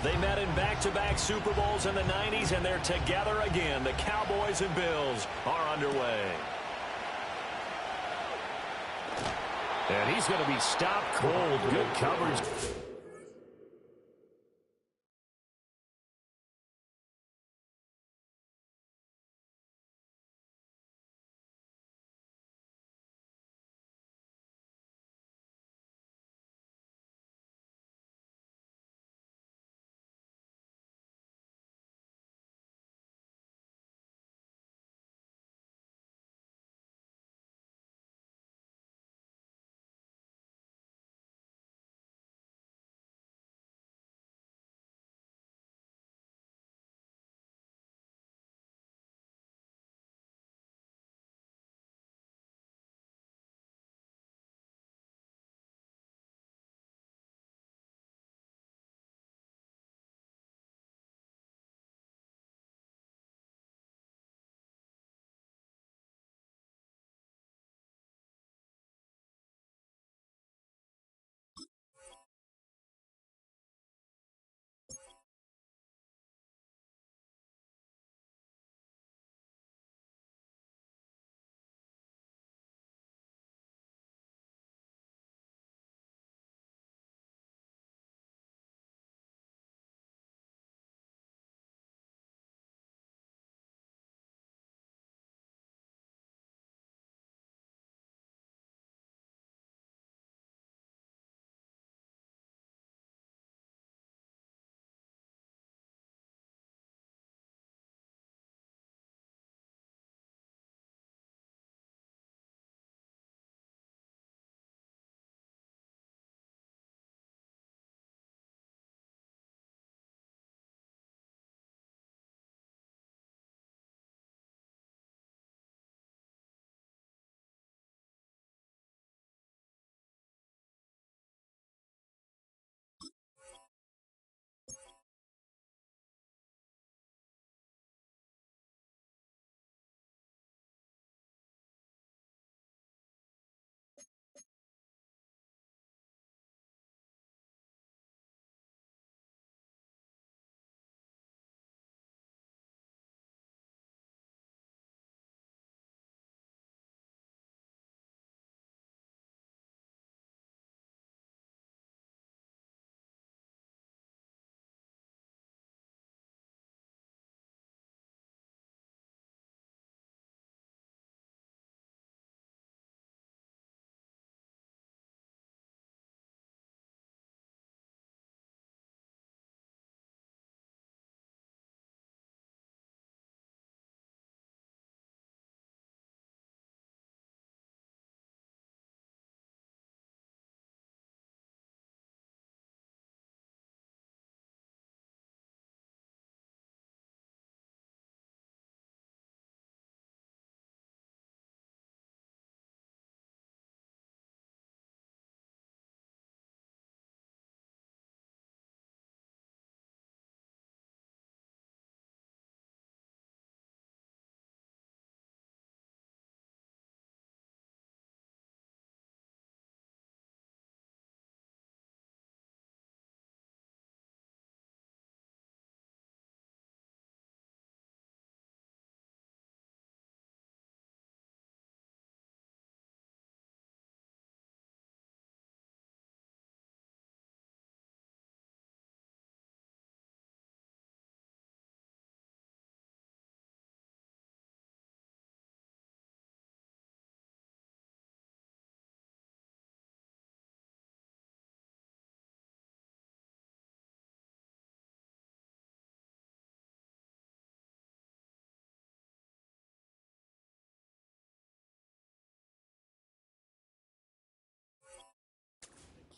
They met in back-to-back Super Bowls in the 90s, and they're together again. The Cowboys and Bills are underway. And he's going to be stopped cold. Good coverage.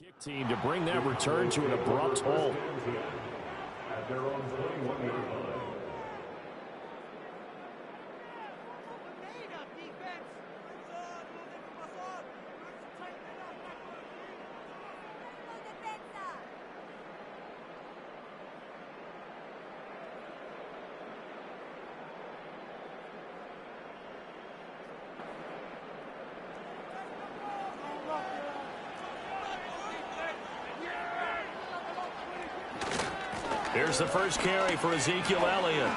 Kick team to bring that return to an abrupt halt. At their own 21-yard line. Here's the first carry for Ezekiel Elliott.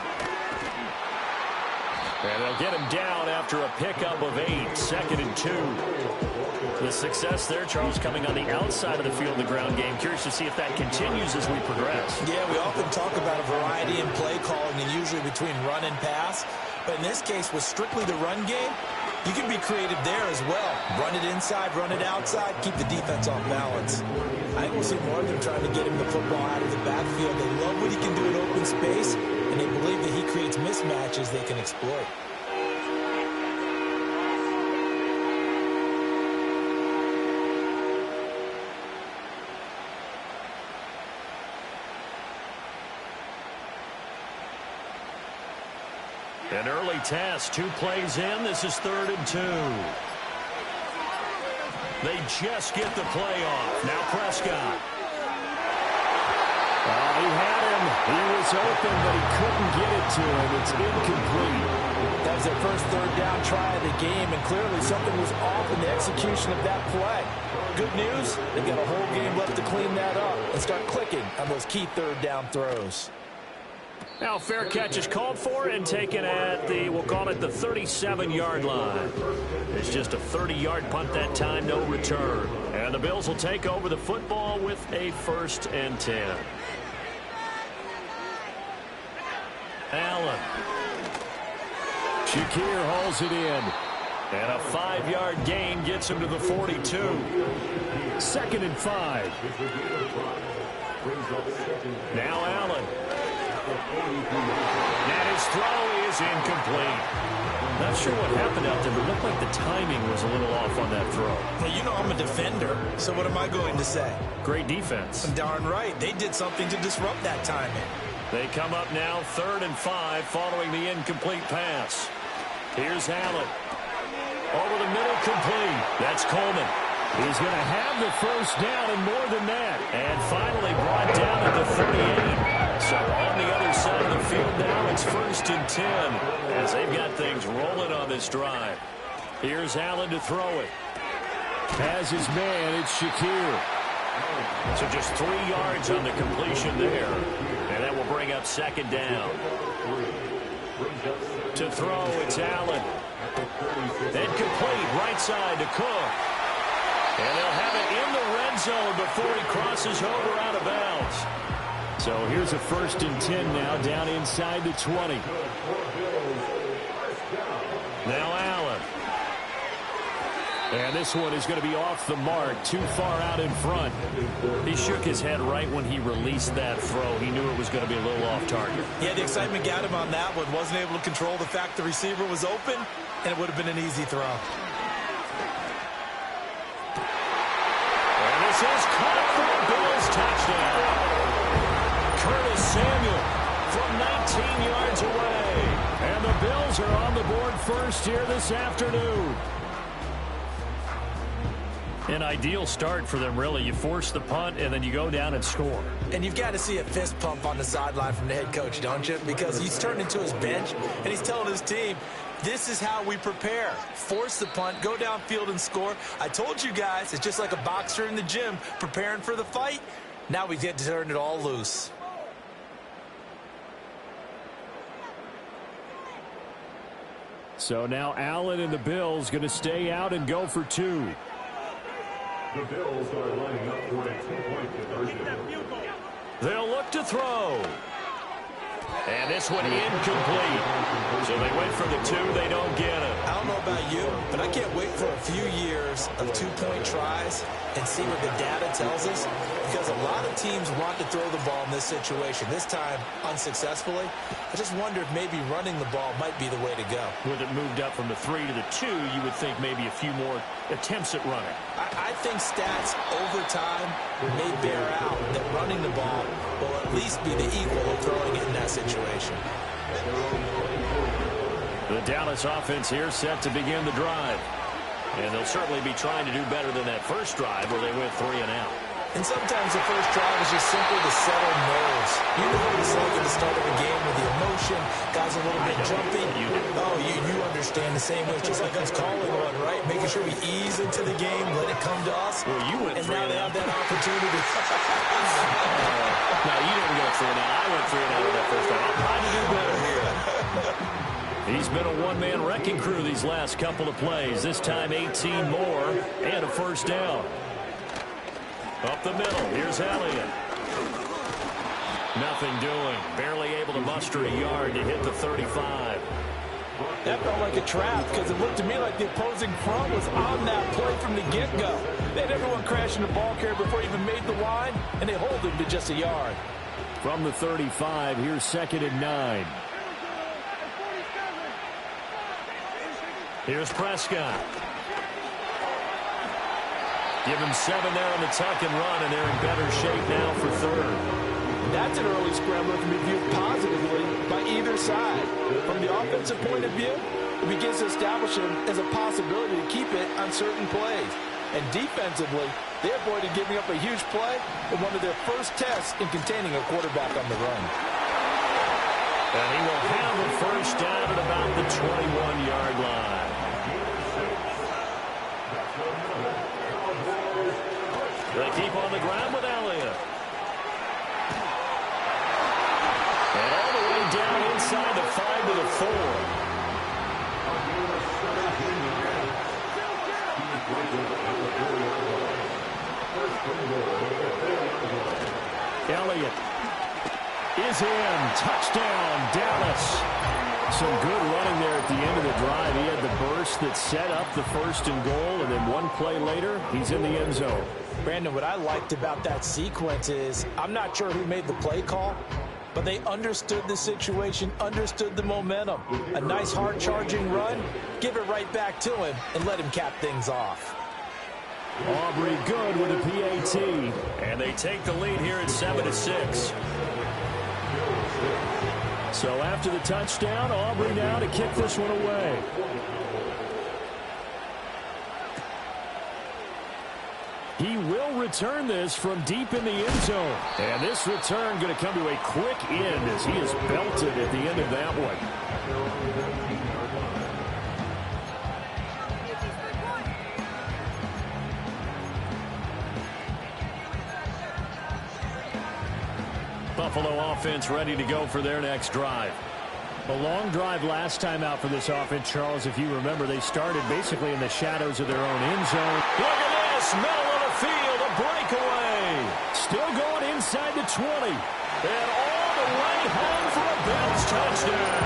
And they'll get him down after a pickup of 8, 2nd and 2. The success there, Charles, coming on the outside of the field in the ground game. Curious to see if that continues as we progress. Yeah, we often talk about a variety in play calling and usually between run and pass. But in this case, with strictly the run game, you can be creative there as well. Run it inside, run it outside, keep the defense off balance. I think we'll see more of them trying to get him the football out of the backfield. They love what he can do in open space, and they believe that he creates mismatches they can exploit. An early test, 2 plays in. This is 3rd and 2. They just get the play off. Now Prescott. He had him. He was open, but he couldn't get it to him. It's incomplete. That was their first 3rd down try of the game, and clearly something was off in the execution of that play. Good news, they've got a whole game left to clean that up and start clicking on those key 3rd down throws. Now fair catch is called for and taken at the, we'll call it the 37-yard line. It's just a 30-yard punt that time, no return. And the Bills will take over the football with a 1st and 10. Allen. Shakir hauls it in. And a 5-yard gain gets him to the 42. 2nd and 5. Now Allen. And his throw is incomplete. Not sure what happened out there, but it looked like the timing was a little off on that throw. Well, you know I'm a defender, so what am I going to say? Great defense. Darn right. They did something to disrupt that timing. They come up now 3rd and 5 following the incomplete pass. Here's Allen. Over the middle, complete. That's Coleman. He's going to have the 1st down and more than that. And finally brought down at the 38. So on the other side of the field now, it's 1st and 10 as they've got things rolling on this drive. Here's Allen to throw it. Has his man, it's Shakir. So just 3 yards on the completion there. And that will bring up 2nd down. To throw, it's Allen. Then complete, right side to Cook. And they'll have it in the red zone before he crosses over out of bounds. So here's a 1st and 10 now, down inside the 20. Now Allen. And this one is going to be off the mark, too far out in front. He shook his head right when he released that throw. He knew it was going to be a little off target. Yeah, the excitement got him on that one. Wasn't able to control the fact the receiver was open, and it would have been an easy throw. And this is caught for a Bills touchdown. Curtis Samuel from 19 yards away. And the Bills are on the board first here this afternoon. An ideal start for them, really. You force the punt, and then you go down and score. And you've got to see a fist pump on the sideline from the head coach, don't you? Because he's turned into his bench, and he's telling his team, this is how we prepare. Force the punt, go downfield and score. I told you guys, it's just like a boxer in the gym preparing for the fight. Now we get to turn it all loose. So now Allen and the Bills going to stay out and go for 2. The Bills are lining up for a 2-point conversion. They'll look to throw. And this one incomplete. So they went for the 2. They don't get it. I don't know about you, but I can't wait for a few years of 2-point tries and see what the data tells us. Because a lot of teams want to throw the ball in this situation. This time, unsuccessfully. I just wonder if maybe running the ball might be the way to go. With it moved up from the 3 to the 2, you would think maybe a few more attempts at running. I think stats over time may bear out that running the ball will at least be the equal of throwing it in that situation. The Dallas offense here set to begin the drive. And they'll certainly be trying to do better than that first drive where they went 3 and out. And sometimes the first drive is just simply to settle nerves. You know what it's like at the start of a game with the emotion, guys a little bit jumpy. Oh, you understand the same way. It's just like us calling one, right? Making sure we ease into the game, let it come to us. Well, you went and 3 now and they out. have that opportunity. No, you didn't go went 3 and out. I went 3 and out on that first down. I'll try to do better here. He's been a one-man wrecking crew these last couple of plays. This time 18 more and a first down. Up the middle. Here's Elliott. Nothing doing. Barely able to muster a yard to hit the 35. That felt like a trap because it looked to me like the opposing front was on that play from the get-go. They had everyone crashing the ball carrier before he even made the line, and they hold him to just a yard. From the 35, here's 2nd and 9. Here's Prescott. Give him 7 there on the tuck and run, and they're in better shape now for 3rd. That's an early scrambler that can be viewed positively by either side. From the offensive point of view, it begins to establish him as a possibility to keep it on certain plays. And defensively, they avoided giving up a huge play in one of their first tests in containing a quarterback on the run. And he will have the first down at about the 21-yard line. They keep on the ground with Elliott. And all the way down inside the 5 to the 4. Elliott is in. Touchdown, Dallas. Some good running there at the end of the drive. He had the burst that set up the 1st and goal, and then one play later, he's in the end zone. Brandon, what I liked about that sequence is I'm not sure who made the play call, but they understood the situation, understood the momentum. A nice hard-charging run, give it right back to him, and let him cap things off. Aubrey good with a PAT. And they take the lead here at 7-6. So after the touchdown, Aubrey now to kick this one away. He will return this from deep in the end zone. And this return going to come to a quick end as he is belted at the end of that one. Buffalo offense ready to go for their next drive. A long drive last time out for this offense, Charles. If you remember, they started basically in the shadows of their own end zone. Look at this, middle of the field, a breakaway. Still going inside the 20. And all the way home for a Bills touchdown.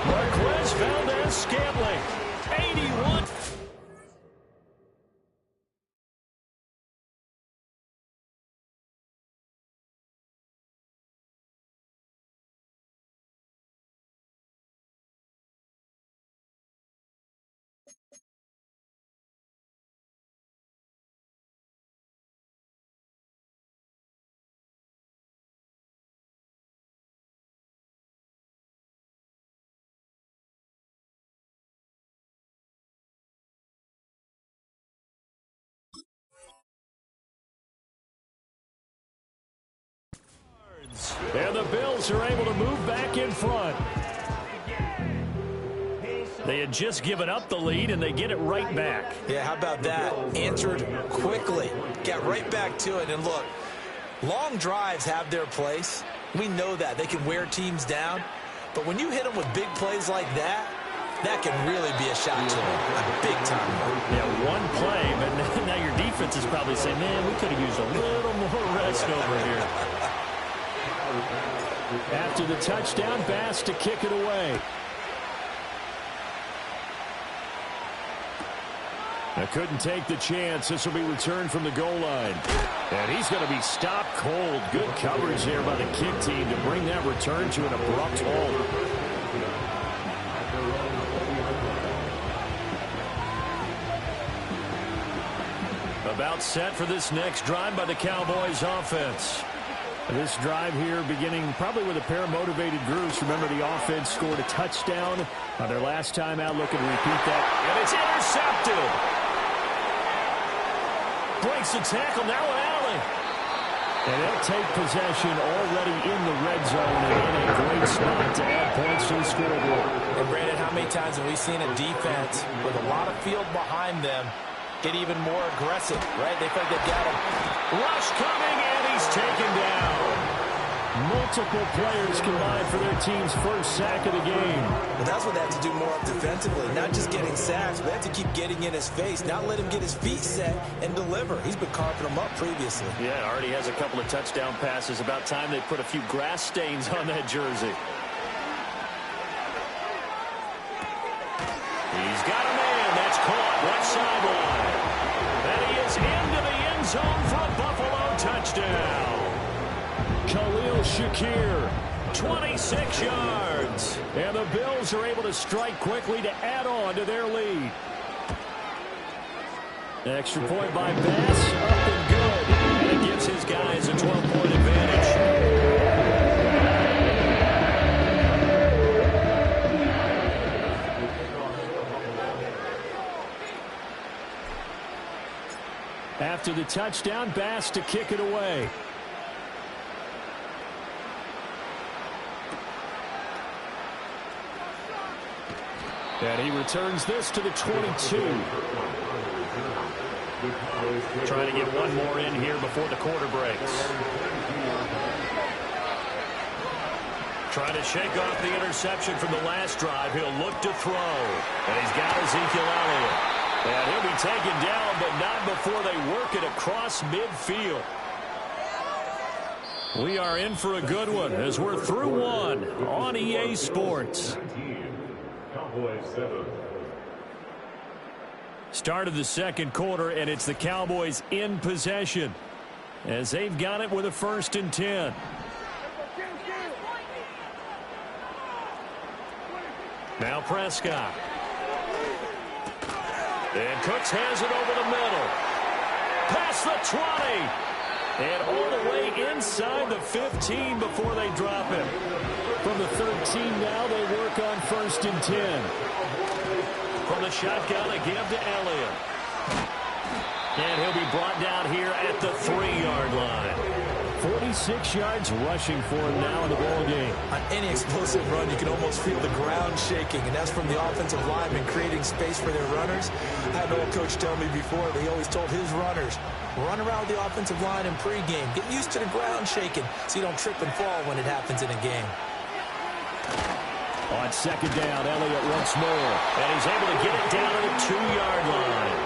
Marquez Valdez-Scantling, 81. And the Bills are able to move back in front. They had just given up the lead, and they get it right back. Yeah, how about that? Answered quickly. Got right back to it. And look, long drives have their place. We know that. They can wear teams down. But when you hit them with big plays like that, that can really be a shot to them. A big time. Yeah, one play, but now your defense is probably saying, man, we could have used a little more rest over here. After the touchdown, Bass to kick it away. I couldn't take the chance. This will be returned from the goal line. And he's going to be stopped cold. Good coverage there by the kick team to bring that return to an abrupt halt. About set for this next drive by the Cowboys offense. This drive here beginning probably with a pair of motivated groups. Remember, the offense scored a touchdown on their last time out. Looking to repeat that. And it's intercepted. Breaks the tackle. Now an alley. And they'll take possession already in the red zone and in a great spot to add points to the scoreboard. And Brandon, how many times have we seen a defense with a lot of field behind them get even more aggressive, right? They think they've got him. Rush coming, and he's taken down. Multiple players combined for their team's first sack of the game. Well, that's what they have to do more of defensively. Not just getting sacks, but they have to keep getting in his face, not let him get his feet set and deliver. He's been carving them up previously. Yeah, already has a couple of touchdown passes. About time they put a few grass stains on that jersey. He's got a man. That's caught left sideline. And he is into the end zone for a Buffalo touchdown. Khalil Shakir, 26 yards. And the Bills are able to strike quickly to add on to their lead. Extra point by Bass, up and good. And it gives his guys a 12-point advantage. After the touchdown, Bass to kick it away. And he returns this to the 22. Trying to get one more in here before the quarter breaks. Trying to shake off the interception from the last drive. He'll look to throw. And he's got Ezekiel Elliott. And he'll be taken down, but not before they work it across midfield. We are in for a good one as we're through one on EA Sports. Start of the second quarter, and it's the Cowboys in possession as they've got it with a 1st and 10. Now Prescott. And Cooks has it over the middle. Past the 20. And all the way inside the 15 before they drop it. From the 13 now, they work on 1st and 10. From the shotgun, a give to Elliott. And he'll be brought down here at the 3-yard line. 46 yards rushing for him now in the ball game. On any explosive run, you can almost feel the ground shaking, and that's from the offensive linemen creating space for their runners. I had an old coach tell me before, they always told his runners, run around the offensive line in pregame. Get used to the ground shaking so you don't trip and fall when it happens in a game. On 2nd down, Elliott once more. And he's able to get it down to the 2-yard line.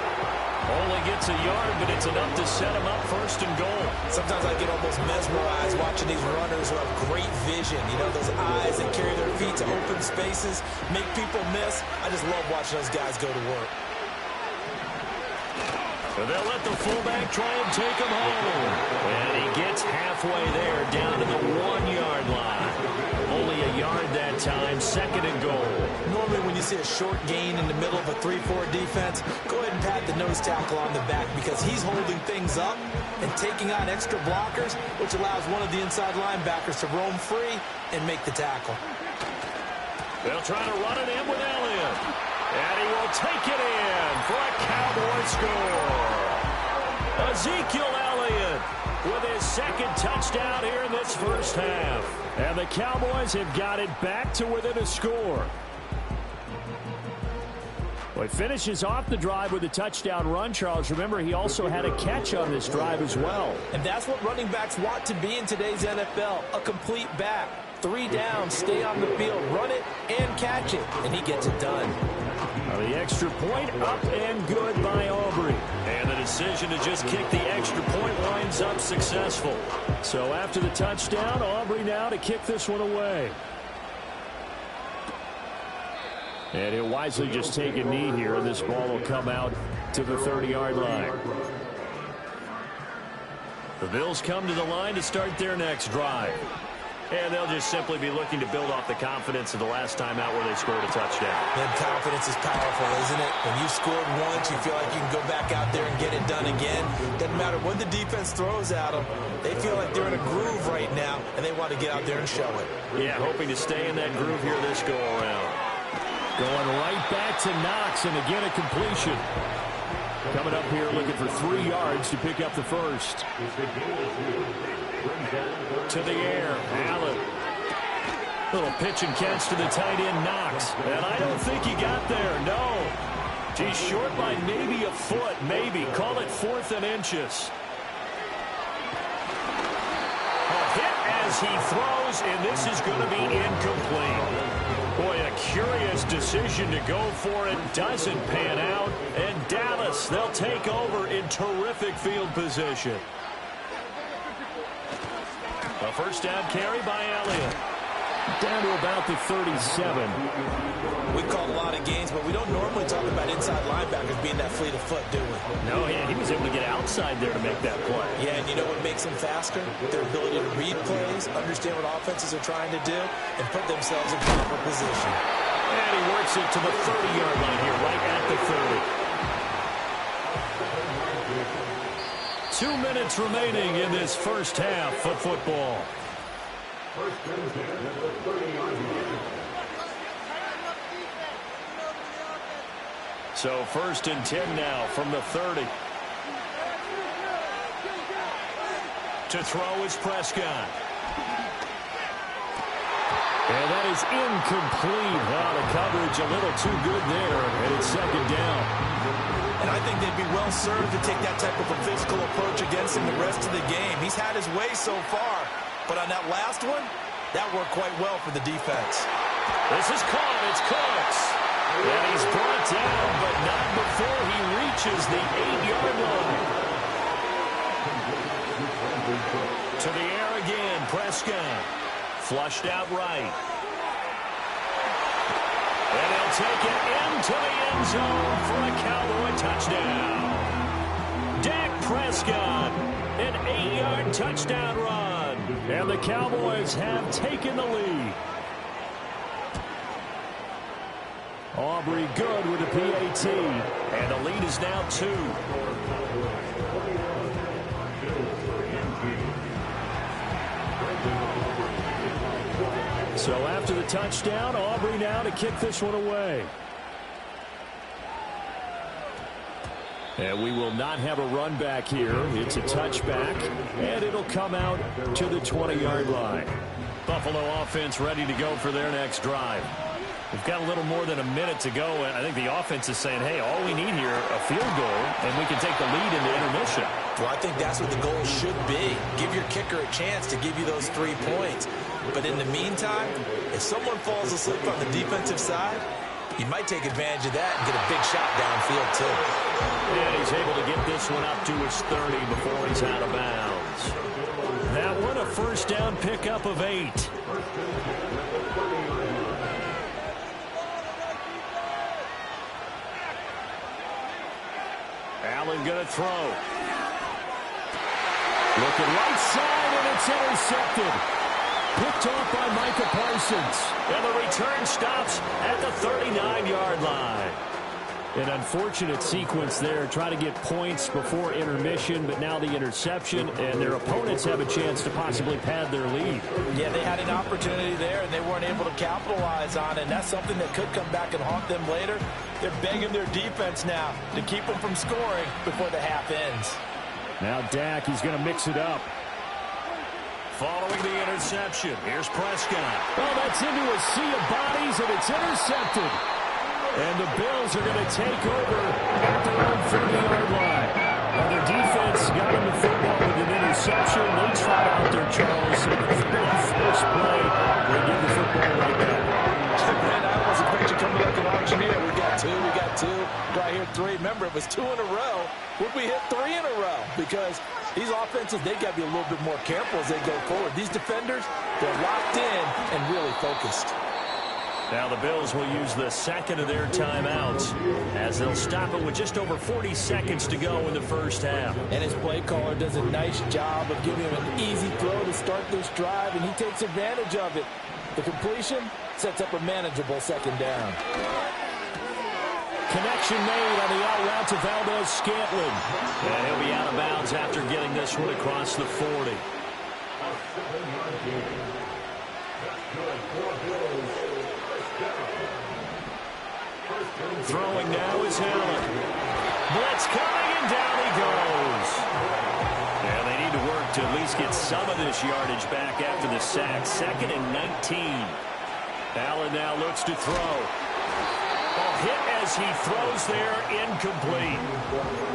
Only gets a yard, but it's enough to set him up 1st and goal. Sometimes I get almost mesmerized watching these runners who have great vision. You know, those eyes that carry their feet to open spaces, make people miss. I just love watching those guys go to work. So they'll let the fullback try and take him home. And he gets halfway there, down to the 1-yard line. Only a yard that time, 2nd and goal. Normally when you see a short gain in the middle of a 3-4 defense, go ahead and pat the nose tackle on the back because he's holding things up and taking on extra blockers, which allows one of the inside linebackers to roam free and make the tackle. They'll try to run it in with Elliott. And he will take it in for a Cowboy score. Ezekiel Elliott with his 2nd touchdown here in this first half. And the Cowboys have got it back to within a score. Well, he finishes off the drive with a touchdown run, Charles. Remember, he also had a catch on this drive as well. And that's what running backs want to be in today's NFL, a complete back. 3 down, stay on the field, run it, and catch it. And he gets it done. The extra point up and good by Aubrey. And the decision to just kick the extra point winds up successful. So after the touchdown, Aubrey now to kick this one away. And he'll wisely just take a knee here, and this ball will come out to the 30-yard line. The Bills come to the line to start their next drive. And they'll just simply be looking to build off the confidence of the last time out where they scored a touchdown. And confidence is powerful, isn't it? When you scored once, you feel like you can go back out there and get it done again. Doesn't matter what the defense throws at them. They feel like they're in a groove right now, and they want to get out there and show it. Yeah, hoping to stay in that groove here this go-around. Going right back to Knox, and again a completion. Coming up here looking for 3 yards to pick up the first. To the air, Allen. Little pitch and catch to the tight end, Knox. And I don't think he got there, no. He's short by maybe a foot, maybe. Call it 4th and inches. A hit as as he throws, and this is going to be incomplete. Boy, a curious decision to go for it. Doesn't pan out. And Dallas, they'll take over in terrific field position. A first down carry by Elliott. Down to about the 37. We call a lot of games, but we don't normally talk about inside linebackers being that fleet of foot, do we? No, yeah, he was able to get outside there to make that play. Yeah, and you know what makes them faster? Their ability to read plays, understand what offenses are trying to do, and put themselves in proper position. And he works it to the 30-yard line here, right at the 30. 2 minutes remaining in this first half of football. So 1st and 10 now from the 30. To throw is Prescott. And that is incomplete. The coverage a little too good there, and it's 2nd down. And I think they'd be well served to take that type of a physical approach against him the rest of the game. He's had his way so far, but on that last one, that worked quite well for the defense. This is caught. It's Cooks. And he's brought down, but not before he reaches the 8-yard line. To the air again, Prescott. Flushed out right. And he'll take it into the end zone for a Cowboy touchdown. Dak Prescott, an 8-yard touchdown run. And the Cowboys have taken the lead. Aubrey good with the PAT. And the lead is now 2. So after the touchdown, Aubrey now to kick this one away. And we will not have a run back here. It's a touchback, and it'll come out to the 20-yard line. Buffalo offense ready to go for their next drive. We've got a little more than a minute to go, and I think the offense is saying, hey, all we need here, a field goal, and we can take the lead into intermission. Well, I think that's what the goal should be. Give your kicker a chance to give you those 3 points. But in the meantime, if someone falls asleep on the defensive side, you might take advantage of that and get a big shot downfield, too. And he's able to get this one up to his 30 before he's out of bounds. That one a first down pickup of 8. Allen going to throw. Looking right side, and it's intercepted. Picked off by Micah Parsons. And the return stops at the 39-yard line. An unfortunate sequence there, trying to get points before intermission, but now the interception, and their opponents have a chance to possibly pad their lead. Yeah, they had an opportunity there, and they weren't able to capitalize on it, and that's something that could come back and haunt them later. They're begging their defense now to keep them from scoring before the half ends. Now Dak, he's going to mix it up. Following the interception, here's Prescott. Oh, that's into a sea of bodies, and it's intercepted. And the Bills are going to take over at their own 30-yard line. Now their defense got them the football with an interception. They trot out there, Charles. So the first play, they give the football right back. Man, I almost expect you coming like an auctioneer. We got 2, we got 2. Do I hear 3? Remember, it was 2 in a row. Would we hit 3 in a row? Because these offenses, they got to be a little bit more careful as they go forward. These defenders, they're locked in and really focused. Now the Bills will use the second of their timeouts as they'll stop it with just over 40 seconds to go in the first half. And his play caller does a nice job of giving him an easy throw to start this drive, and he takes advantage of it. The completion sets up a manageable 2nd down. Connection made on the out route to Valdez-Scantling. And he'll be out of bounds after getting this one across the 40. Throwing now is Allen. Blitz coming, and down he goes. And they need to work to at least get some of this yardage back after the sack. 2nd and 19. Allen now looks to throw. Oh, hit as he throws there, incomplete.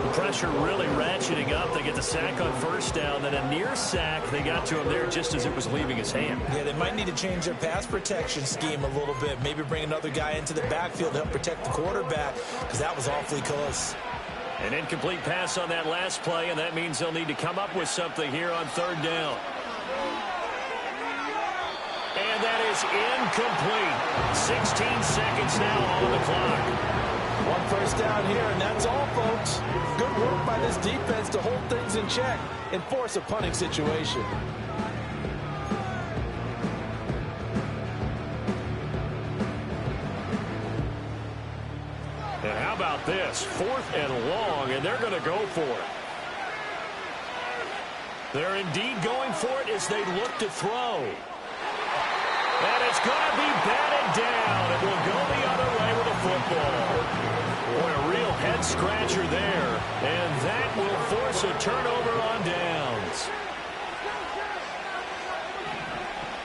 The pressure really ratcheting up. They get the sack on first down, then a near sack. They got to him there just as it was leaving his hand. Yeah, they might need to change their pass protection scheme a little bit. Maybe bring another guy into the backfield to help protect the quarterback, because that was awfully close. An incomplete pass on that last play, and that means they'll need to come up with something here on third down. And that is incomplete. 16 seconds now on the clock. One first down here, and that's all, folks. Good work by this defense to hold things in check and force a punting situation. And how about this? 4th and long, and they're going to go for it. They're indeed going for it as they look to throw. And it's going to be batted down. It will go the other way with a football. Boy, a real head-scratcher there. And that will force a turnover on downs.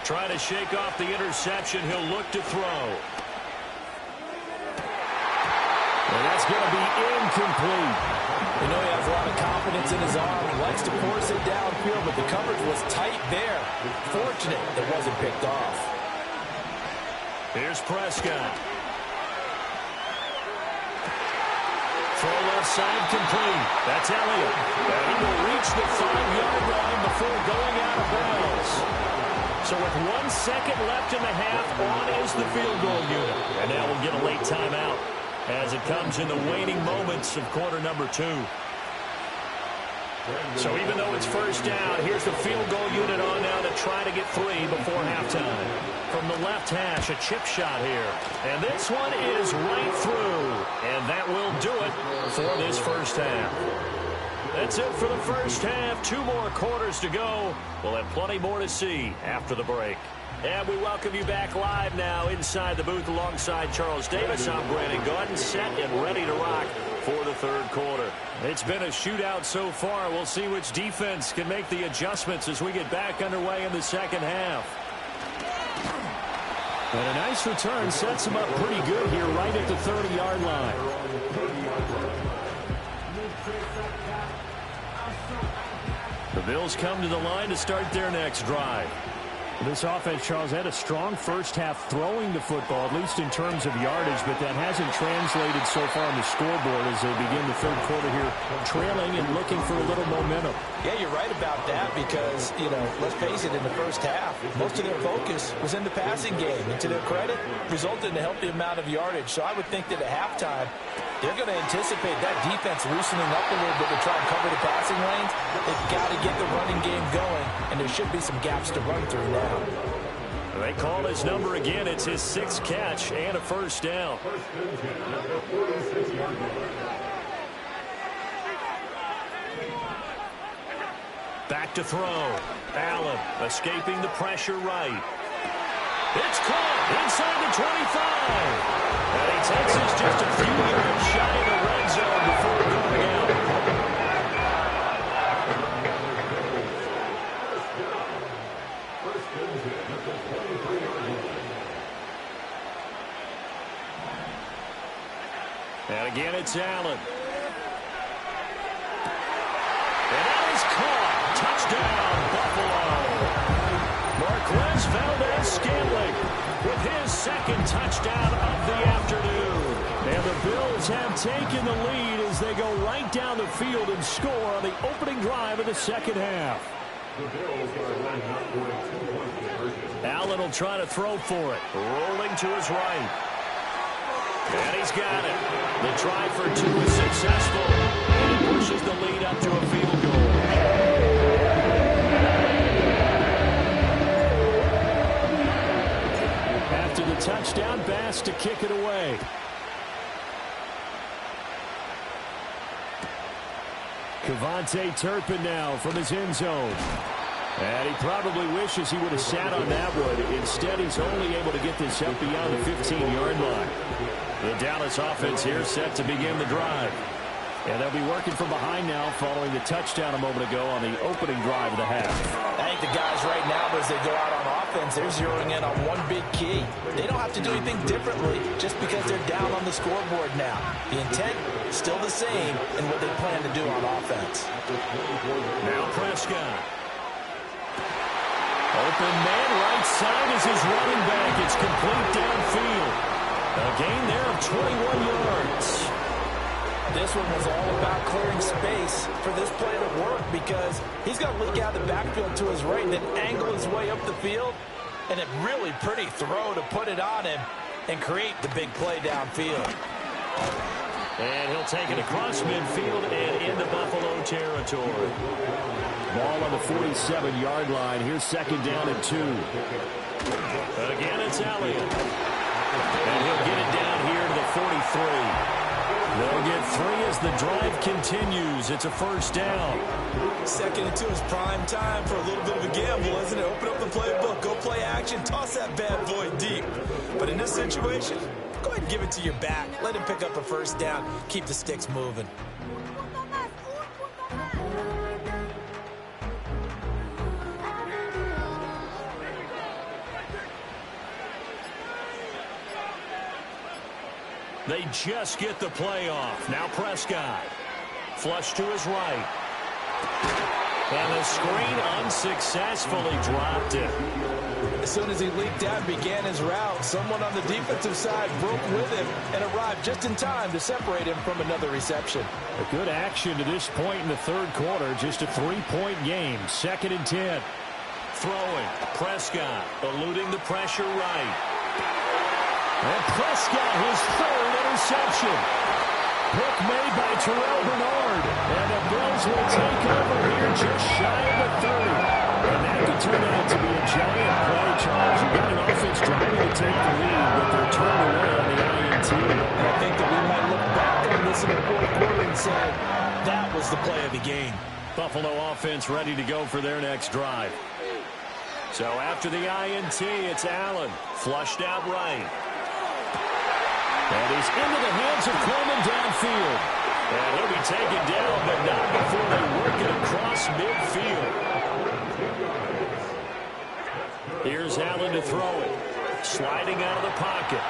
Trying to shake off the interception. He'll look to throw. And that's going to be incomplete. You know he has a lot of confidence in his arm. He likes to force it downfield, but the coverage was tight there. Fortunate it wasn't picked off. Here's Prescott. Throw left side complete. That's Elliott. And he will reach the 5-yard line before going out of bounds. So with 1 second left in the half, on is the field goal unit. And now we'll get a late timeout as it comes in the waning moments of quarter number 2. So even though it's first down, here's the field goal unit on now to try to get 3 before halftime. From the left hash, a chip shot here. And this one is right through. And that will do it for this first half. That's it for the first half. 2 more quarters to go. We'll have plenty more to see after the break. And we welcome you back live now inside the booth alongside Charles Davis. I'm Brandon Gordon, set and ready to rock for the third quarter. It's been a shootout so far. We'll see which defense can make the adjustments as we get back underway in the second half. And a nice return sets them up pretty good here right at the 30-yard line. The Bills come to the line to start their next drive. This offense, Charles, had a strong first half throwing the football, at least in terms of yardage, but that hasn't translated so far on the scoreboard as they begin the third quarter here, trailing and looking for a little momentum. Yeah, you're right about that because, you know, let's face it, in the first half, most of their focus was in the passing game. And to their credit, resulted in a healthy amount of yardage. So I would think that at halftime, they're going to anticipate that defense loosening up a little bit to try and cover the passing lanes. They've got to get the running game going, and there should be some gaps to run through now. They call his number again. It's his 6th catch and a first down. Back to throw. Allen escaping the pressure right. It's caught inside the 25. And he takes us just a few yards shy of the red zone before going out. And again, it's Allen. And that is caught. Touchdown, Buffalo. Marquez Valdez-Scantling with his 2nd touchdown of the afternoon. And the Bills have taken the lead as they go right down the field and score on the opening drive of the second half. Allen will try to throw for it. Rolling to his right. And he's got it. The try for 2 is successful. And he pushes the lead up to a field goal. After the touchdown, Bass to kick it away. Kevontae Turpin now from his end zone. And he probably wishes he would have sat on that one. Instead, he's only able to get this up beyond the 15-yard line. The Dallas offense here set to begin the drive. And they'll be working from behind now following the touchdown a moment ago on the opening drive of the half. I think the guys right now, as they go out on offense, they're zeroing in on one big key. They don't have to do anything differently just because they're down on the scoreboard now. The intent is still the same in what they plan to do on offense. Now Prescott. Open man right side is his running back. It's complete downfield. A gain there of 21 yards. This one was all about clearing space for this play to work because he's going to leak out the backfield to his right and then angle his way up the field. And a really pretty throw to put it on him and create the big play downfield. And he'll take it across midfield and into Buffalo territory. Ball on the 47-yard line. Here's second down and 2. Again, it's Elliott. And he'll get it down here to the 43. They'll get 3 as the drive continues. It's a first down. Second and 2 is prime time for a little bit of a gamble, isn't it? Open up the playbook, go play action, toss that bad boy deep. But in this situation, go ahead and give it to your back. Let him pick up a first down. Keep the sticks moving. They just get the play off. Now Prescott. Flush to his right. And the screen unsuccessfully dropped it. As soon as he leaked out and began his route, someone on the defensive side broke with him and arrived just in time to separate him from another reception. A good action to this point in the third quarter. Just a 3-point game. Second and 10. Throwing. Prescott eluding the pressure right. And Prescott, his third interception. Pick made by Terrell Bernard. And the Bills will take over here just shy of the 30. And that could turn out to be a giant play, Charles. You've got an offense driving to take the lead, but they're turned away on the INT. I think that we might look back on this in the fourth quarter and say that was the play of the game. Buffalo offense ready to go for their next drive. So after the INT, it's Allen. Flushed out right. And he's into the hands of Coleman downfield. And he'll be taken down, but not before they work it across midfield. Here's Allen to throw it. Sliding out of the pocket.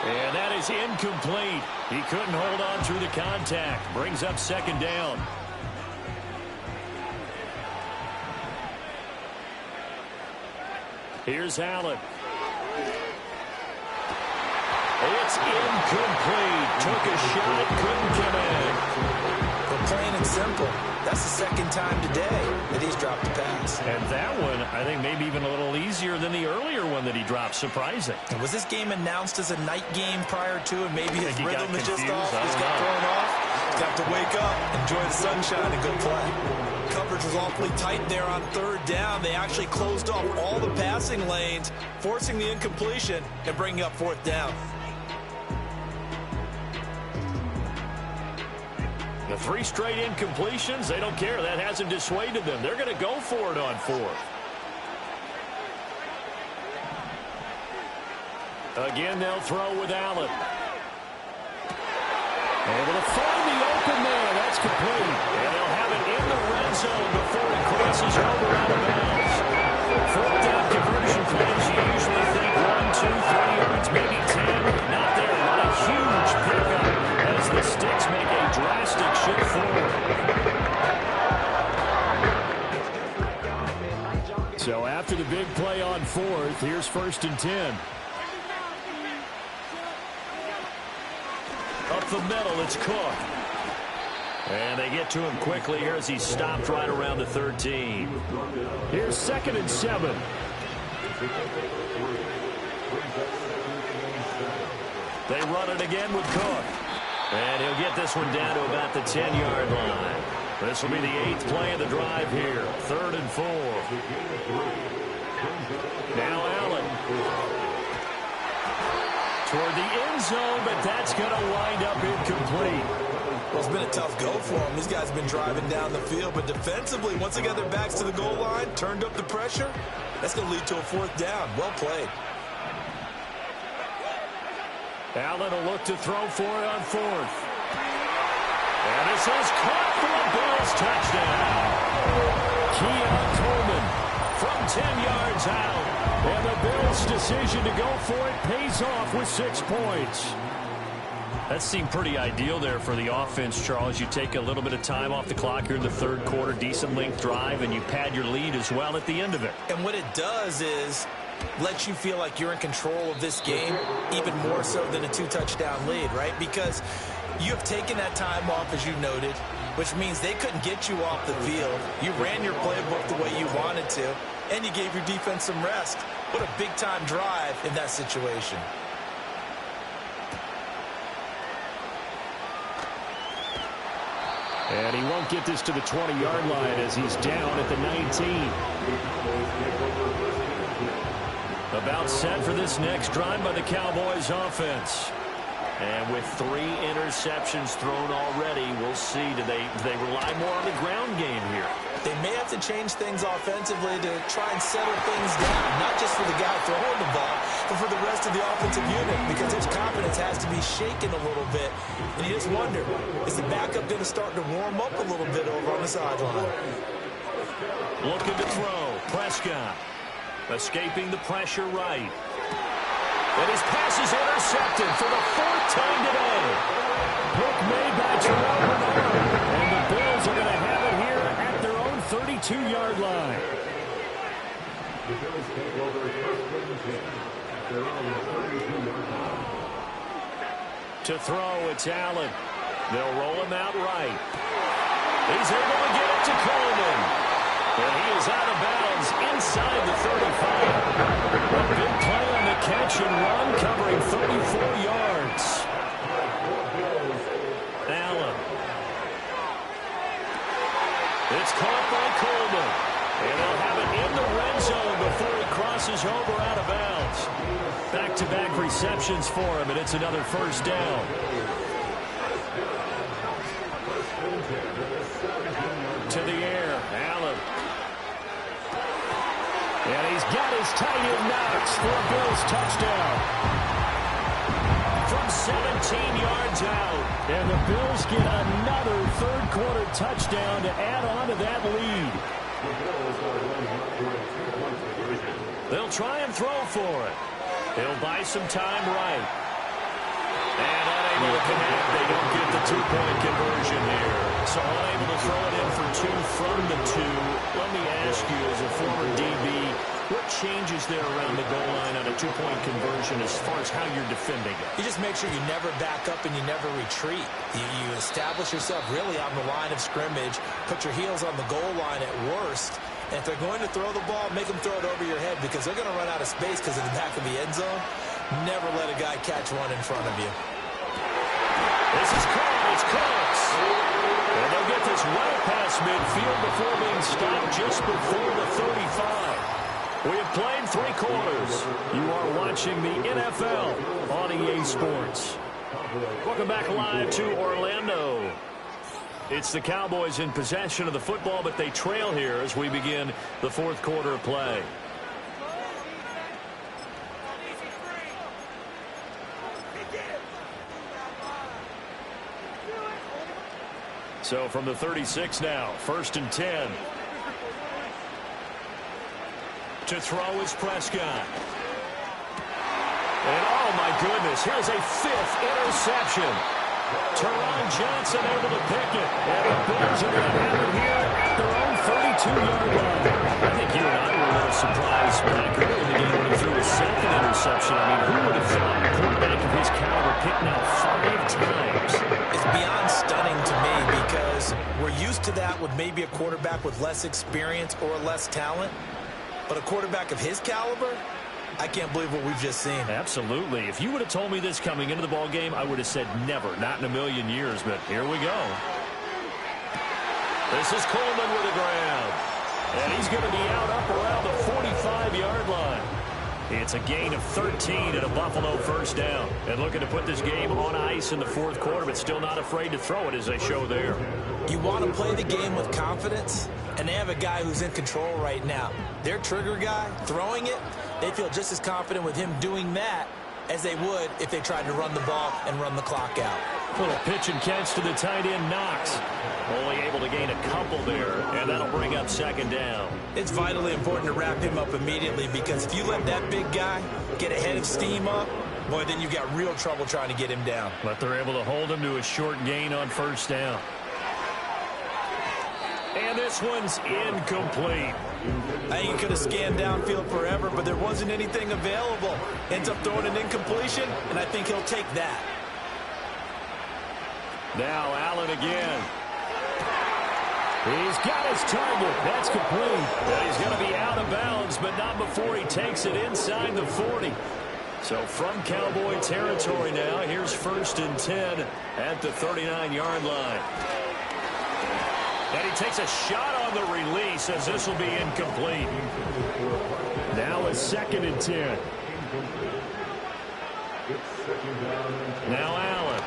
And that is incomplete. He couldn't hold on through the contact. Brings up second down. Here's Allen. It's incomplete. Took a shot, couldn't get in. But plain and simple, that's the second time today that he's dropped a pass. And that one, I think, maybe even a little easier than the earlier one that he dropped. Surprising. And was this game announced as a night game prior to, and maybe his rhythm is just off? He's got thrown off. He's got to wake up, enjoy the sunshine, and go play. Coverage was awfully tight there on third down. They actually closed off all the passing lanes, forcing the incompletion and bringing up fourth down. The 3 straight incompletions, they don't care. That hasn't dissuaded them. They're going to go for it on fourth. Again, they'll throw with Allen. Able to find the open man. That's complete. And they'll have it in the red zone before it crosses over out of bounds. Fourth down conversion plays, you usually think 1, 2, 3 yards, maybe 10. Not there. What a huge pickup as the Sticks make a drastic shift forward. So after the big play on fourth, here's first and 10. Up the middle, it's Cook. And they get to him quickly here as he's stopped right around the 13. Here's second and 7. They run it again with Cook. And he'll get this one down to about the 10-yard line. This will be the 8th play of the drive here. 3rd and 4. Now Allen. Toward the end zone, but that's going to wind up incomplete. Well, it's been a tough go for them. These guys have been driving down the field, but defensively, once they got their backs to the goal line, turned up the pressure, that's going to lead to a fourth down. Well played. Allen will look to throw for it on fourth. And this is caught for a Bills touchdown. Keon Coleman from 10 yards out. And the Bills' decision to go for it pays off with 6 points. That seemed pretty ideal there for the offense, Charles. You take a little bit of time off the clock here in the third quarter, decent length drive, and you pad your lead as well at the end of it. And what it does is lets you feel like you're in control of this game, even more so than a 2-touchdown lead, right? Because you have taken that time off, as you noted, which means they couldn't get you off the field. You ran your playbook the way you wanted to, and you gave your defense some rest. What a big-time drive in that situation. And he won't get this to the 20-yard line as he's down at the 19. About set for this next drive by the Cowboys offense. And with 3 interceptions thrown already, we'll see. Do they rely more on the ground game here? They may have to change things offensively to try and settle things down, not just for the guy throwing the ball, but for the rest of the offensive unit, because his confidence has to be shaken a little bit. And you just wonder, is the backup going to start to warm up a little bit over on the sideline? Looking to throw. Prescott escaping the pressure right. And his pass is intercepted for the 4th time today. Pick made by Terrell. And the Bills are going to have it here at their own 32-yard line. The Bills take over first and 10 at their own 32-yard line. To throw, it's Allen. They'll roll him out right. He's able to get it to Coleman. And he is out of bounds inside the 35. A big play on the catch and run, covering 34 yards. Allen. It's caught by Coleman. And they'll have it in the red zone before he crosses over out of bounds. Back-to-back receptions for him, and it's another first down. To the air, Allen. And he's got his tight end Knox for a Bills touchdown. From 17 yards out. And the Bills get another third-quarter touchdown to add on to that lead. They'll try and throw for it. He'll buy some time right. And unable to connect. They don't get the 2-point conversion here. So unable to throw it in for 2 from the 2. Let me ask you, as a former DB, what changes there around the goal line on a 2-point conversion as far as how you're defending it? You just make sure you never back up and you never retreat. You establish yourself really on the line of scrimmage, put your heels on the goal line at worst. And if they're going to throw the ball, make them throw it over your head because they're going to run out of space because of the back of the end zone. Never let a guy catch one in front of you. This is caught. It's Cooks. And they'll get this right past midfield before being stopped just before the 35. We have played 3 quarters. You are watching the NFL on EA Sports. Welcome back live to Orlando. It's the Cowboys in possession of the football, but they trail here as we begin the 4th quarter of play. So from the 36 now, 1st and 10. To throw is Prescott. And oh my goodness, here's a 5th interception. Teron Johnson able to pick it. And the Bills are going to have it here at their own 32-yard line. I think you and I were a little surprised back early in the game when he threw a 2nd interception. I mean, who would have thought a quarterback of his caliber picked now 5 times? It's beyond stunning to me because we're used to that with maybe a quarterback with less experience or less talent. But a quarterback of his caliber, I can't believe what we've just seen. Absolutely. If you would have told me this coming into the ball game, I would have said never, not in a million years. But here we go. This is Coleman with a grab. And he's going to be out up around the 45-yard line. It's a gain of 13 and a Buffalo first down. And looking to put this game on ice in the 4th quarter, but still not afraid to throw it as they show there. You want to play the game with confidence, and they have a guy who's in control right now. Their trigger guy, throwing it, they feel just as confident with him doing that as they would if they tried to run the ball and run the clock out. Little pitch and catch to the tight end, Knox. Only able to gain a couple there, and that'll bring up second down. It's vitally important to wrap him up immediately, because if you let that big guy get ahead of steam up, boy, then you've got real trouble trying to get him down. But they're able to hold him to a short gain on first down. And this one's incomplete. I think he could have scanned downfield forever, but there wasn't anything available. Ends up throwing an incompletion, and I think he'll take that. Now Allen again. He's got his target. That's complete. And he's going to be out of bounds, but not before he takes it inside the 40. So from Cowboy territory now, here's 1st and 10 at the 39-yard line. And he takes a shot on the release, as this will be incomplete. Now a 2nd and 10. Now Allen.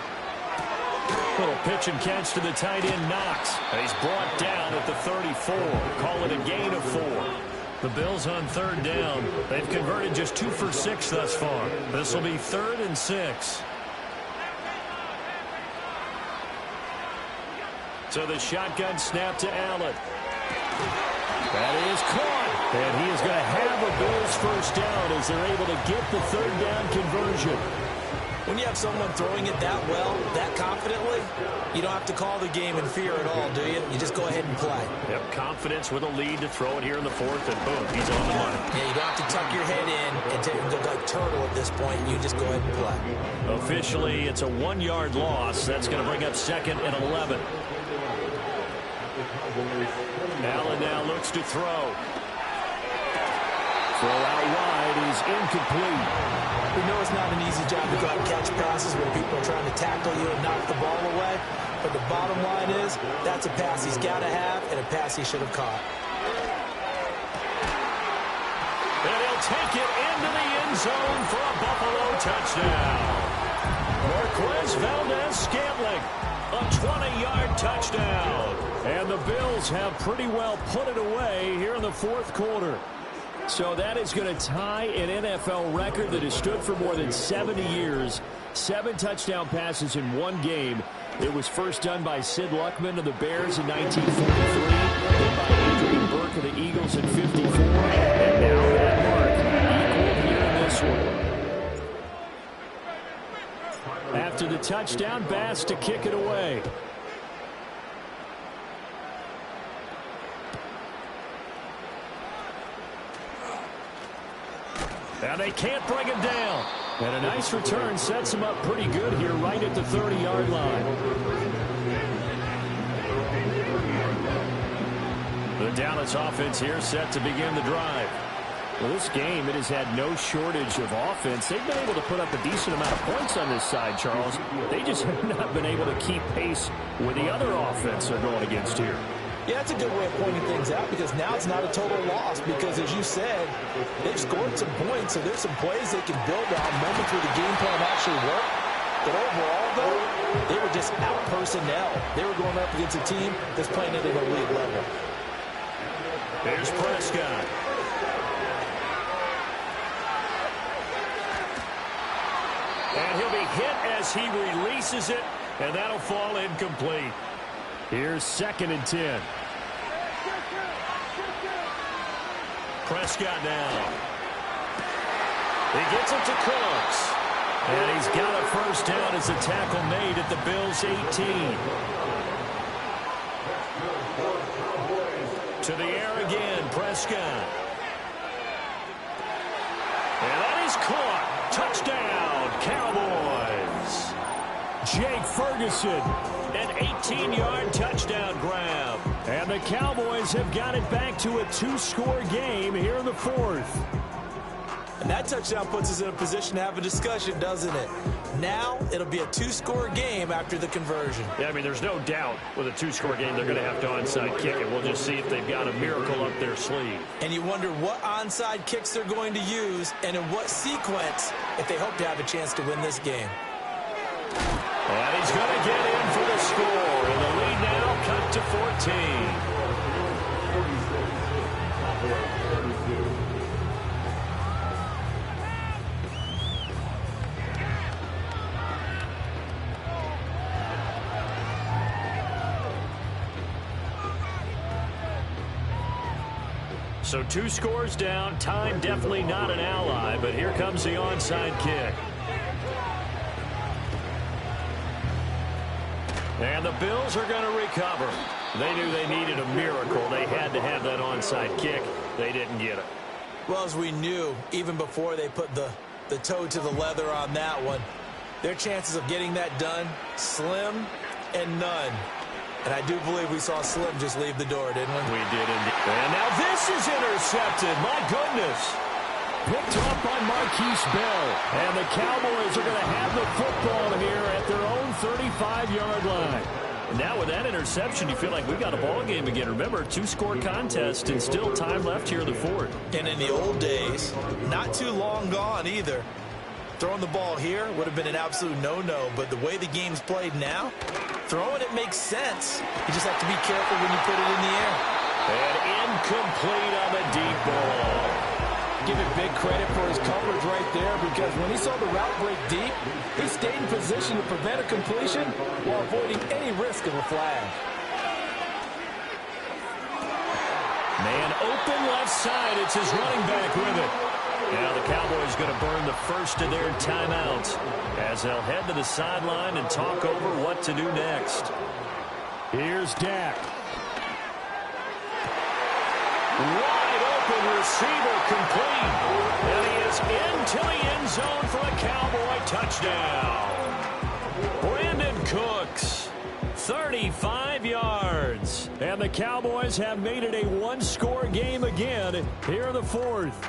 Little pitch and catch to the tight end, Knox. He's brought down at the 34. Call it a gain of 4. The Bills on 3rd down. They've converted just 2 for 6 thus far. This will be 3rd and 6. So the shotgun snap to Allen. That is caught. And he is going to have a Bills first down as they're able to get the 3rd down conversion. When you have someone throwing it that well, that confidently, you don't have to call the game in fear at all, do you? You just go ahead and play. Yep, confidence with a lead to throw it here in the 4th, and boom, he's on the money. Yeah, you don't have to tuck your head in and go like turtle at this point. You just go ahead and play. Officially, it's a 1-yard loss. That's going to bring up 2nd and 11. Allen now looks to throw. Throw out wide is incomplete. We know it's not an easy job to go out and catch passes when people are trying to tackle you and knock the ball away. But the bottom line is, that's a pass he's got to have and a pass he should have caught. And he'll take it into the end zone for a Buffalo touchdown. Marquez Valdez-Scantling, a 20-yard touchdown. And the Bills have pretty well put it away here in the 4th quarter. So that is going to tie an NFL record that has stood for more than 70 years. 7 touchdown passes in one game. It was first done by Sid Luckman of the Bears in 1943, then by Adrian Burke of the Eagles in 54, and now that mark equaled here in this one. After the touchdown, Bass to kick it away. And they can't bring him down. And a nice return sets him up pretty good here right at the 30-yard line. The Dallas offense here set to begin the drive. Well, this game, it has had no shortage of offense. They've been able to put up a decent amount of points on this side, Charles. They just have not been able to keep pace with the other offense they're going against here. Yeah, that's a good way of pointing things out, because now it's not a total loss, because as you said, they've scored some points, so there's some plays they can build on, moments where the game plan actually worked. But overall, though, they were just out personnel. They were going up against a team that's playing at an elite level. Here's Prescott. And he'll be hit as he releases it, and that'll fall incomplete. Here's 2nd and 10. Prescott now. He gets it to Cooks. And he's got a first down as a tackle made at the Bills' 18. To the air again, Prescott. And that is caught. Touchdown, Cowboys. Jake Ferguson, an 18-yard touchdown grab. And the Cowboys have got it back to a 2-score game here in the 4th. And that touchdown puts us in a position to have a discussion, doesn't it? Now it'll be a 2-score game after the conversion. Yeah, I mean, there's no doubt with a 2-score game they're going to have to onside kick it. We'll just see if they've got a miracle up their sleeve. And you wonder what onside kicks they're going to use and in what sequence if they hope to have a chance to win this game. And he's going to get in for the score. And the lead now cut to 14. So 2 scores down. Time definitely not an ally, but here comes the onside kick. And the Bills are going to recover. They knew they needed a miracle. They had to have that onside kick. They didn't get it. Well, as we knew, even before they put the toe to the leather on that one, their chances of getting that done, slim and none. And I do believe we saw Slim just leave the door, didn't we? We did indeed. And now this is intercepted. My goodness. Picked up by Marquise Bell. And the Cowboys are going to have the football here at their own 35-yard line. And now with that interception, you feel like we got a ball game again. Remember, 2-score contest and still time left here in the fourth. And in the old days, not too long gone either, throwing the ball here would have been an absolute no-no. But the way the game's played now, throwing it makes sense. You just have to be careful when you put it in the air. And incomplete on the deep ball. Give it big credit for his coverage right there, because when he saw the route break deep, he stayed in position to prevent a completion while avoiding any risk of a flag. Man open left side. It's his running back with it. Now the Cowboys going to burn the first of their timeouts as they'll head to the sideline and talk over what to do next. Here's Dak. Wide open receiver complete. And he is into the end zone for a Cowboy touchdown. Brandon Cooks, 35 yards. And the Cowboys have made it a 1-score game again here in the fourth.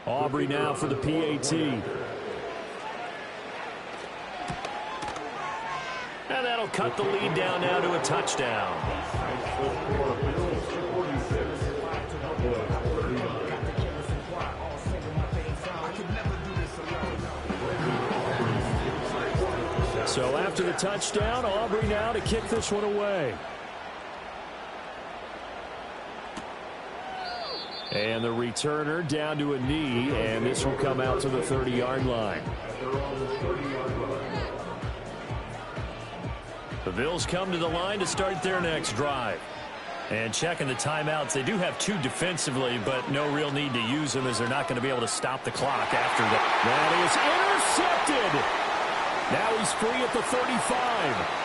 Aubrey now for the PAT. And that'll cut the lead down now to a touchdown. So after the touchdown, Aubrey now to kick this one away. And the returner down to a knee, and this will come out to the 30-yard line. The Bills come to the line to start their next drive. And checking the timeouts, they do have 2 defensively, but no real need to use them as they're not going to be able to stop the clock after that. That is intercepted. Now he's free at the 35.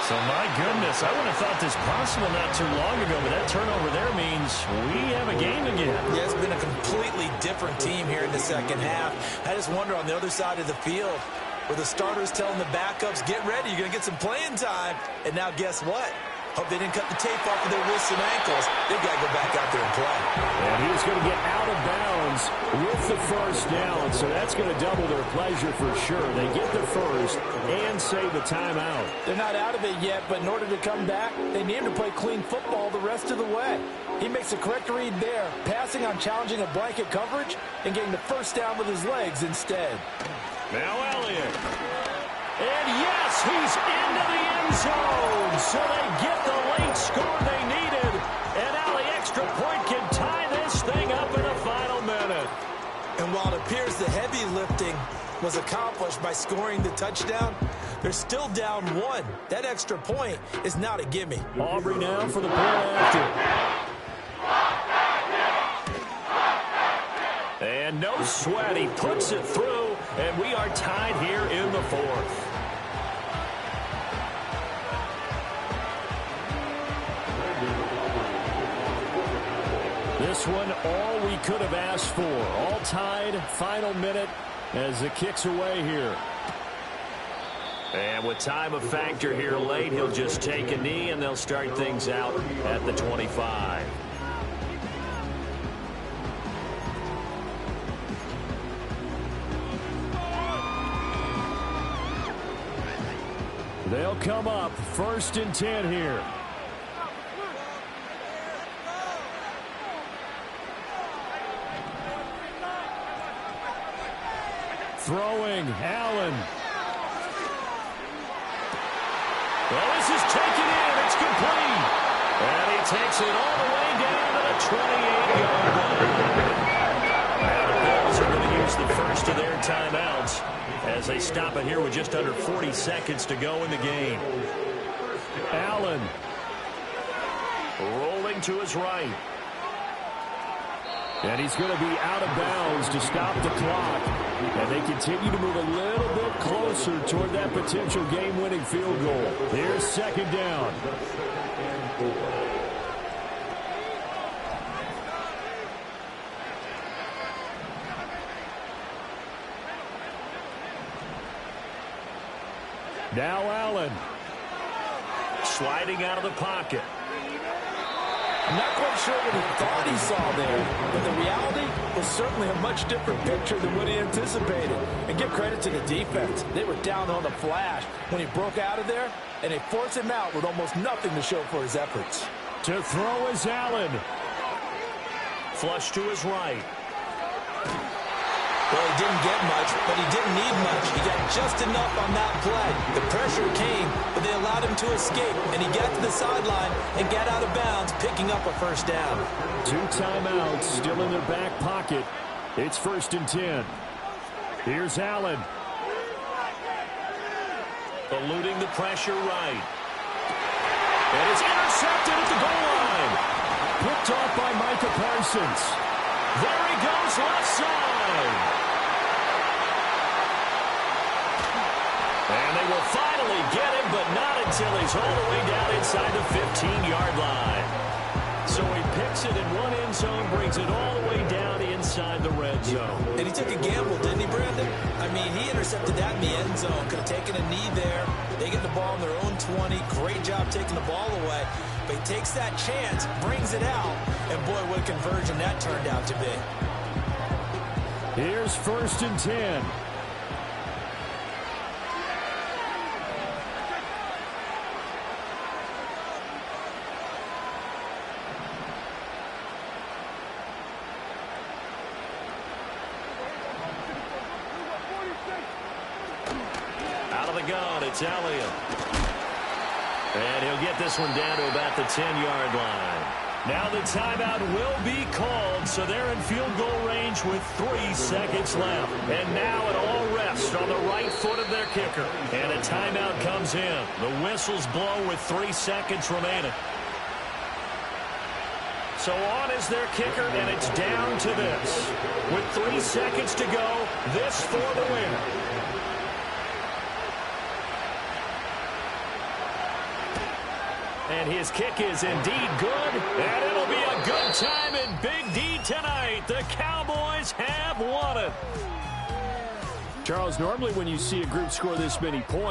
So, my goodness, I would have thought this possible not too long ago, but that turnover there means we have a game again. Yeah, it's been a completely different team here in the second half. I just wonder on the other side of the field, where the starters telling the backups, get ready, you're going to get some playing time. And now guess what? Hope they didn't cut the tape off of their wrists and ankles. They've got to go back out there and play. And he's going to get out of bounds with the first down, so that's going to double their pleasure for sure. They get the first and save the timeout. They're not out of it yet, but in order to come back, they need him to play clean football the rest of the way. He makes the correct read there, passing on challenging a blanket coverage and getting the first down with his legs instead. Now Elliott. And yes, he's into the end zone. So they get the late score they needed. And now the extra point can tie this thing up in the final minute. And while it appears the heavy lifting was accomplished by scoring the touchdown, they're still down 1. That extra point is not a gimme. Aubrey now for the point after. And no sweat. He puts it through. And we are tied here in the fourth. This one, all we could have asked for. All tied, final minute as it kicks away here. And with time a factor here late, he'll just take a knee and they'll start things out at the 25. They'll come up 1st and 10 here. Throwing, Allen. Well, this is taken in. It's complete. takes it all the way down to the 28-yard line. Now the Bills are going to use the first of their timeouts as they stop it here with just under 40 seconds to go in the game. Allen rolling to his right. And he's going to be out of bounds to stop the clock. And they continue to move a little bit closer toward that potential game-winning field goal. Here's second down. Now Allen. Sliding out of the pocket. I'm not quite sure what he thought he saw there, but the reality was certainly a much different picture than what he anticipated. And give credit to the defense. They were down on the flash when he broke out of there, and they forced him out with almost nothing to show for his efforts. To throw is Allen. Flush to his right. Well, he didn't get much, but he didn't need much. He got just enough on that play. The pressure came, but they allowed him to escape, and he got to the sideline and got out of bounds, picking up a first down. 2 timeouts still in their back pocket. It's 1st and 10. Here's Allen. Eluding the pressure right. And it's intercepted at the goal line. Picked off by Micah Parsons. There he goes left side. And they will finally get him, but not until he's all the way down inside the 15-yard line. So he picks it in one end zone, brings it all the way down inside the red zone. And he took a gamble, didn't he, Brandon? I mean, he intercepted that in the end zone. Could have taken a knee there. They get the ball on their own 20. Great job taking the ball away. But he takes that chance, brings it out, and boy, what a conversion that turned out to be. Here's 1st and 10. Out of the gun, it's Elliott. And he'll get this one down to about the 10-yard line. Now the timeout will be called, so they're in field goal range with 3 seconds left. And now it all rests on the right foot of their kicker. And a timeout comes in. The whistles blow with 3 seconds remaining. So on is their kicker, and it's down to this. With 3 seconds to go, this for the win. And his kick is indeed good, and it'll be a good time in Big D tonight. The Cowboys have won it. Charles, normally when you see a group score this many points,